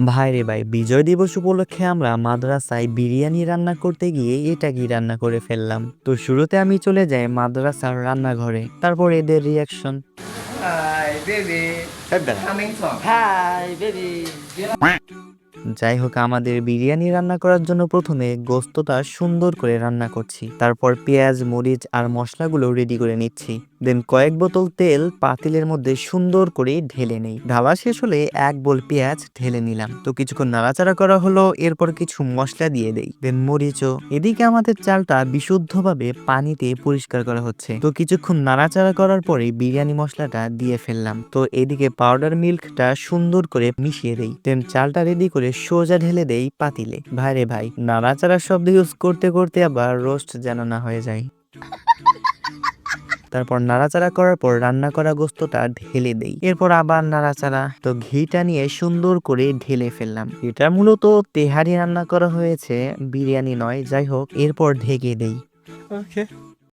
ভাই রে ভাই, বিজয় দিবস উপলক্ষে আমরা মাদ্রাসায় বিরিয়ানি রান্না করতে গিয়ে এটা কি রান্না করে ফেললাম। তো শুরুতে আমি চলে যাই মাদ্রাসার রান্নাঘরে, তারপর এদের reaction. Hi, baby. Coming soon. Hi baby. যাই হোক, আমাদের বিরিয়ানি রান্না করার জন্য প্রথমে গোস্তটা সুন্দর করে রান্না করছি, তারপর পেঁয়াজ মরিচ আর মশলাগুলো রেডি করে নিচ্ছি। দেন কয়েক বোতল তেল পাতিলের মধ্যে সুন্দর করে ঢেলে নেই। ঢালা শেষ হলে এক বোল পেঁয়াজ ঢেলে নিলাম। তো কিছুক্ষণ নাড়াচাড়া করা হলো, এরপর কিছু মশলা দিয়ে দেই, দেন মরিচও। এদিকে আমাদের চালটা বিশুদ্ধভাবে পানিতে পরিষ্কার করা হচ্ছে। তো কিছুক্ষণ নাড়াচাড়া করার পরে বিরিয়ানি মশলাটা দিয়ে ফেললাম। তো এদিকে পাউডার মিল্কটা সুন্দর করে মিশিয়ে দেই, দেন চালটা রেডি করে সোজা ঢেলে দেই পাতিলে। ভাই রে ভাই, নাড়াচাড়ার শব্দ ইউজ করতে করতে আবার রোস্ট যেন না হয়ে যায়। তারপর নাড়াচাড়া করার পর রান্না করা গোস্তটা ঢেলে দেই, এরপর আবার নাড়াচাড়া। তো ঘিটা নিয়ে সুন্দর করে ঢেলে ফেললাম। এটা মূলত তেহারি রান্না করা হয়েছে, বিরিয়ানি নয়। যাই হোক, এরপর ঢেকে দেই। Okay.